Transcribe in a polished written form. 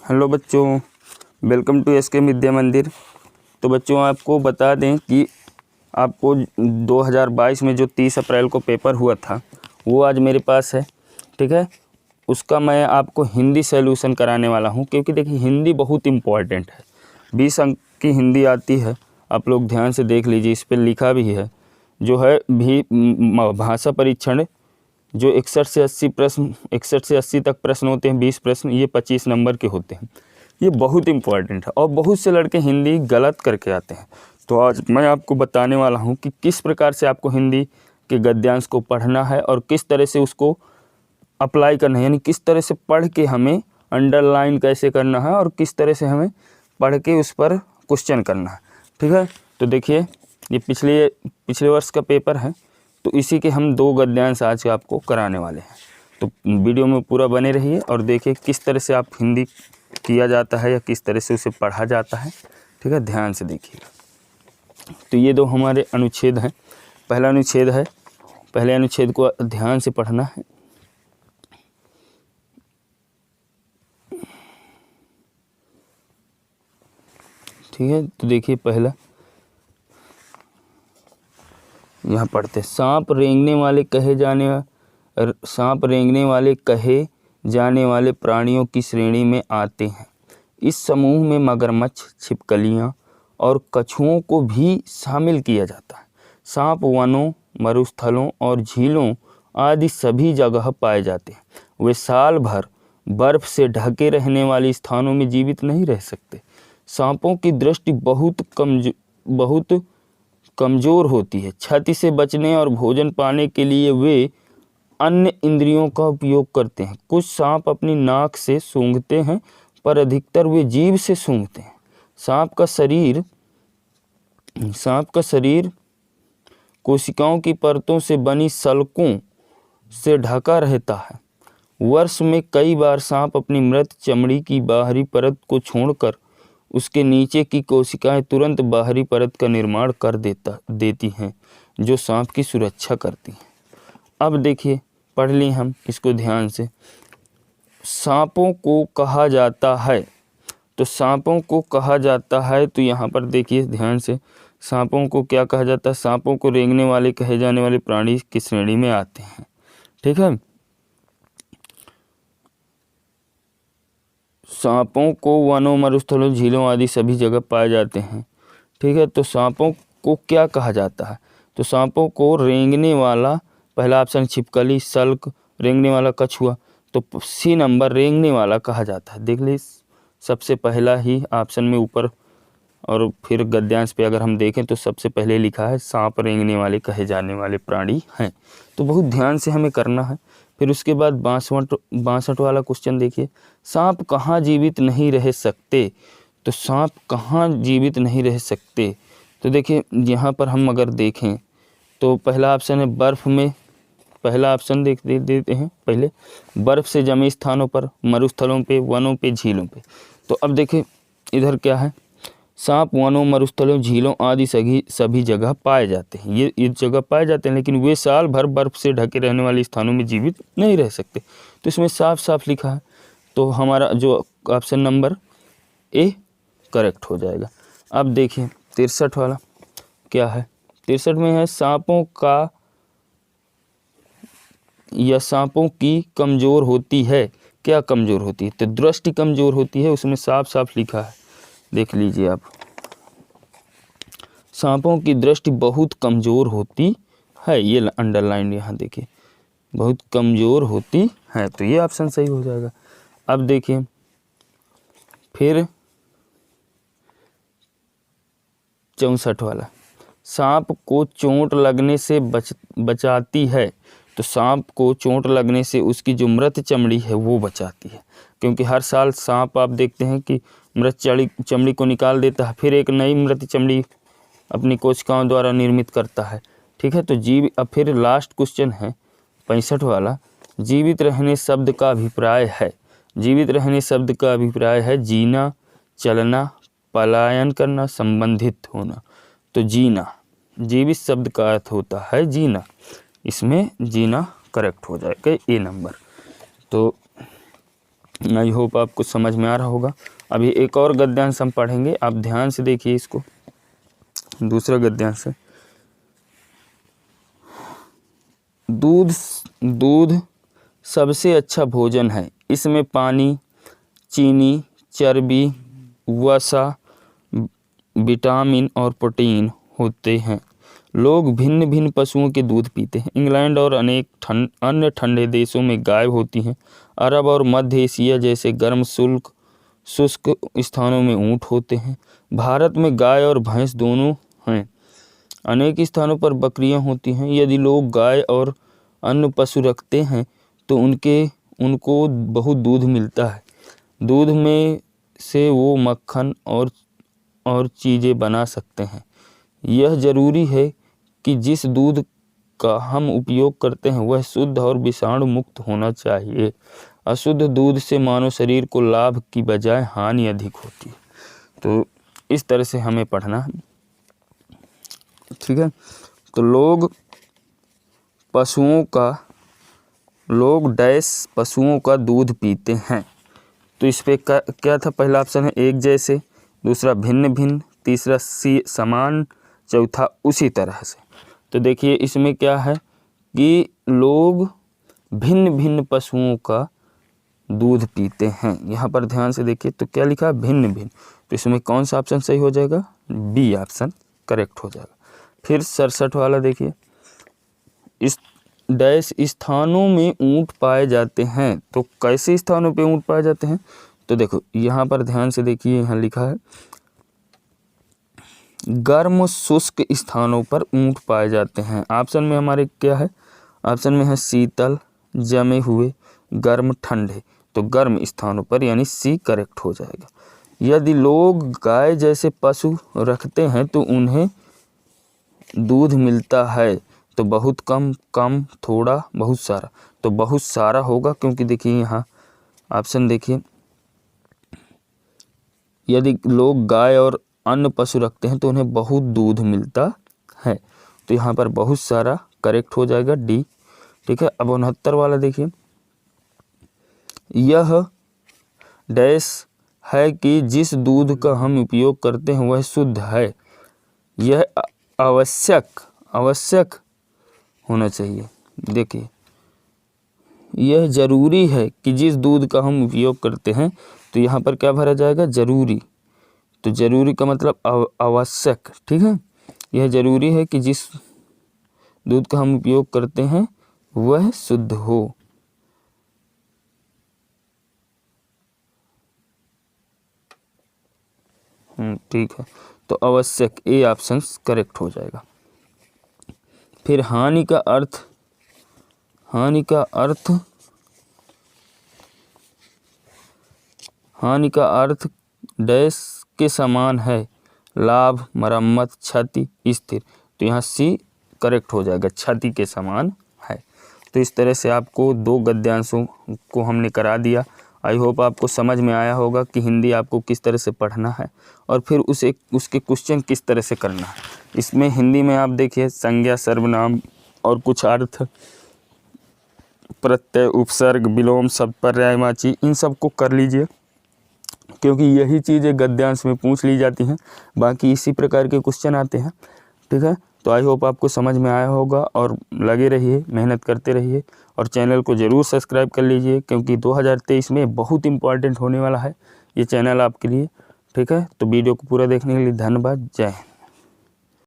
Hello बच्चों, welcome to SK विद्या मंदिर। तो बच्चों आपको बता दें कि आपको 2022 में जो 30 अप्रैल को पेपर हुआ था वो आज मेरे पास है। ठीक है, उसका मैं आपको हिंदी सॉल्यूशन कराने वाला हूं, क्योंकि देखिए हिंदी बहुत इम्पॉर्टेंट है। 20 अंक की हिंदी आती है, आप लोग ध्यान से देख लीजिए, इस पर लिखा भी है जो है भी भाषा परीक्षण जो 61 से 80 प्रश्न 61 से 80 तक प्रश्न होते हैं, 20 प्रश्न, ये 25 नंबर के होते हैं। ये बहुत इंपॉर्टेंट है और बहुत से लड़के हिंदी गलत करके आते हैं। तो आज मैं आपको बताने वाला हूं कि किस प्रकार से आपको हिंदी के गद्यांश को पढ़ना है और किस तरह से उसको अप्लाई करना है, यानी किस तरह से पढ़ के हमें अंडरलाइन कैसे करना है और किस तरह से हमें पढ़ के उस पर क्वेश्चन करना है। ठीक है, तो देखिए ये पिछले वर्ष का पेपर है, तो इसी के हम 2 गद्यांश आज आपको कराने वाले हैं। तो वीडियो में पूरा बने रहिए और देखिए किस तरह से आप हिंदी किया जाता है या किस तरह से उसे पढ़ा जाता है। ठीक है, ध्यान से देखिएगा। तो ये 2 हमारे अनुच्छेद हैं। पहला अनुच्छेद है, पहले अनुच्छेद को ध्यान से पढ़ना है। ठीक है, तो देखिए पहला यहाँ पढ़ते, सांप रेंगने वाले कहे जाने वाले प्राणियों की श्रेणी में आते हैं। इस समूह में मगरमच्छ, छिपकलियाँ और कछुओं को भी शामिल किया जाता है। सांप वनों, मरुस्थलों और झीलों आदि सभी जगह पाए जाते हैं। वे साल भर बर्फ से ढके रहने वाले स्थानों में जीवित नहीं रह सकते। सांपों की दृष्टि बहुत कमज़ोर होती है। क्षति से बचने और भोजन पाने के लिए वे अन्य इंद्रियों का उपयोग करते हैं। कुछ सांप अपनी नाक से सूंघते हैं, पर अधिकतर वे जीभ से सूंघते हैं। सांप का शरीर कोशिकाओं की परतों से बनी सल्कों से ढका रहता है। वर्ष में कई बार सांप अपनी मृत चमड़ी की बाहरी परत को छोड़कर उसके नीचे की कोशिकाएं तुरंत बाहरी परत का निर्माण कर देती हैं, जो सांप की सुरक्षा करती हैं। अब देखिए, पढ़ लें हम इसको ध्यान से। सांपों को कहा जाता है, तो सांपों को कहा जाता है, तो यहाँ पर देखिए ध्यान से, सांपों को क्या कहा जाता है? सांपों को रेंगने वाले कहे जाने वाले प्राणी की श्रेणी में आते हैं। ठीक है, सांपों को वनों, मरुस्थलों, झीलों आदि सभी जगह पाए जाते हैं। ठीक है, तो सांपों को क्या कहा जाता है? तो सांपों को रेंगने वाला, पहला ऑप्शन छिपकली, सल्क, रेंगने वाला कछुआ, तो सी नंबर रेंगने वाला कहा जाता है। देख लीजिए, सबसे पहला ही ऑप्शन में ऊपर और फिर गद्यांश पे अगर हम देखें तो सबसे पहले लिखा है सांप रेंगने वाले कहे जाने वाले प्राणी हैं। तो बहुत ध्यान से हमें करना है। फिर उसके बाद 62 वाला क्वेश्चन देखिए, सांप कहाँ जीवित नहीं रह सकते? तो सांप कहाँ जीवित नहीं रह सकते? तो देखिए यहाँ पर हम अगर देखें तो पहला ऑप्शन है बर्फ़ में, पहला ऑप्शन देते हैं पहले, बर्फ़ से जमे स्थानों पर, मरुस्थलों पे, वनों पे, झीलों पे। तो अब देखिए इधर क्या है, सांप वनों, मरुस्थलों, झीलों आदि सभी जगह पाए जाते हैं। ये जगह पाए जाते हैं, लेकिन वे साल भर बर्फ से ढके रहने वाले स्थानों में जीवित नहीं रह सकते। तो इसमें साफ साफ लिखा है, तो हमारा जो ऑप्शन नंबर ए करेक्ट हो जाएगा। अब देखिए 63 वाला क्या है? 63 में है सांपों की कमज़ोर होती है। क्या कमज़ोर होती है? तो दृष्टि कमज़ोर होती है, उसमें साफ साफ लिखा है, देख लीजिए आप, सांपों की दृष्टि बहुत कमज़ोर होती है। ये अंडरलाइन यहाँ देखिए, बहुत कमज़ोर होती है, तो ये ऑप्शन सही हो जाएगा। अब देखिए फिर 64 वाला, सांप को चोट लगने से बचाती है। तो सांप को चोट लगने से उसकी जो मृत चमड़ी है वो बचाती है, क्योंकि हर साल सांप आप देखते हैं कि मृत चमड़ी को निकाल देता है, फिर एक नई मृत चमड़ी अपनी कोशिकाओं द्वारा निर्मित करता है। ठीक है, तो अब फिर लास्ट क्वेश्चन है 65 वाला, जीवित रहने शब्द का अभिप्राय है। जीवित रहने शब्द का अभिप्राय है जीना, चलना, पलायन करना, संबंधित होना। तो जीना, जीवित शब्द का अर्थ होता है जीना, इसमें जीना करेक्ट हो जाएगा, ए नंबर। तो आई होप आपको समझ में आ रहा होगा। अभी एक और गद्यांश हम पढ़ेंगे, आप ध्यान से देखिए इसको। दूसरा गद्यांश है, दूध सबसे अच्छा भोजन है। इसमें पानी, चीनी, चर्बी, वसा, विटामिन और प्रोटीन होते हैं। लोग भिन्न भिन्न पशुओं के दूध पीते हैं। इंग्लैंड और अनेक अन्य ठंडे देशों में गाय होती हैं। अरब और मध्य एशिया जैसे गर्म शुष्क स्थानों में ऊँट होते हैं। भारत में गाय और भैंस दोनों हैं। अनेक स्थानों पर बकरियां होती हैं। यदि लोग गाय और अन्य पशु रखते हैं तो उनको बहुत दूध मिलता है। दूध में से वो मक्खन और चीज़ें बना सकते हैं। यह ज़रूरी है कि जिस दूध का हम उपयोग करते हैं वह शुद्ध और विषाणु मुक्त होना चाहिए। अशुद्ध दूध से मानव शरीर को लाभ की बजाय हानि अधिक होती है। तो इस तरह से हमें पढ़ना है, ठीक है। तो लोग पशुओं का दूध पीते हैं। तो इस पे क्या था, पहला ऑप्शन है एक जैसे, दूसरा भिन्न भिन्न, तीसरा समान, चौथा उसी तरह से। तो देखिए इसमें क्या है कि लोग भिन्न भिन्न पशुओं का दूध पीते हैं। यहाँ पर ध्यान से देखिए तो क्या लिखा है, भिन्न भिन्न। तो इसमें कौन सा ऑप्शन सही हो जाएगा, बी ऑप्शन करेक्ट हो जाएगा। फिर 67 वाला देखिए, इस डैश स्थानों में ऊँट पाए जाते हैं। तो कैसे स्थानों पे ऊँट पाए जाते हैं, तो देखो यहाँ पर ध्यान से देखिए, यहाँ लिखा है गर्म शुष्क स्थानों पर ऊँट पाए जाते हैं। ऑप्शन में हमारे क्या है, ऑप्शन में है शीतल, जमे हुए, गर्म, ठंडे। तो गर्म स्थानों पर यानी सी करेक्ट हो जाएगा। यदि लोग गाय जैसे पशु रखते हैं तो उन्हें दूध मिलता है। तो बहुत कम, थोड़ा, बहुत सारा। तो बहुत सारा होगा, क्योंकि देखिए यहाँ ऑप्शन देखिए, यदि लोग गाय और अन्य पशु रखते हैं तो उन्हें बहुत दूध मिलता है। तो यहाँ पर बहुत सारा करेक्ट हो जाएगा, डी, ठीक है। अब 69 वाला देखिए, यह डैश है कि जिस दूध का हम उपयोग करते हैं वह शुद्ध है। यह आवश्यक होना चाहिए। देखिए यह ज़रूरी है कि जिस दूध का हम उपयोग करते हैं, तो यहाँ पर क्या भरा जाएगा, ज़रूरी। तो ज़रूरी का मतलब आवश्यक, ठीक है। यह ज़रूरी है कि जिस दूध का हम उपयोग करते हैं वह शुद्ध हो। ठीक है, तो आवश्यक ए ऑप्शन करेक्ट हो जाएगा। फिर हानि का अर्थ डैश के समान है, लाभ, मरम्मत, क्षति, स्थिर। तो यहाँ सी करेक्ट हो जाएगा, क्षति के समान है। तो इस तरह से आपको 2 गद्यांशों को हमने करा दिया। आई होप आपको समझ में आया होगा कि हिंदी आपको किस तरह से पढ़ना है और फिर उसके क्वेश्चन किस तरह से करना है। इसमें हिंदी में आप देखिए संज्ञा, सर्वनाम और कुछ अर्थ, प्रत्यय, उपसर्ग, विलोम, शब्द, पर्यायवाची, इन सब को कर लीजिए, क्योंकि यही चीज़ें गद्यांश में पूछ ली जाती हैं। बाकी इसी प्रकार के क्वेश्चन आते हैं, ठीक है। तो आई होप आपको समझ में आया होगा और लगे रहिए, मेहनत करते रहिए और चैनल को ज़रूर सब्सक्राइब कर लीजिए, क्योंकि 2023 में बहुत इंपॉर्टेंट होने वाला है ये चैनल आपके लिए, ठीक है। तो वीडियो को पूरा देखने के लिए धन्यवाद। जय हिंद।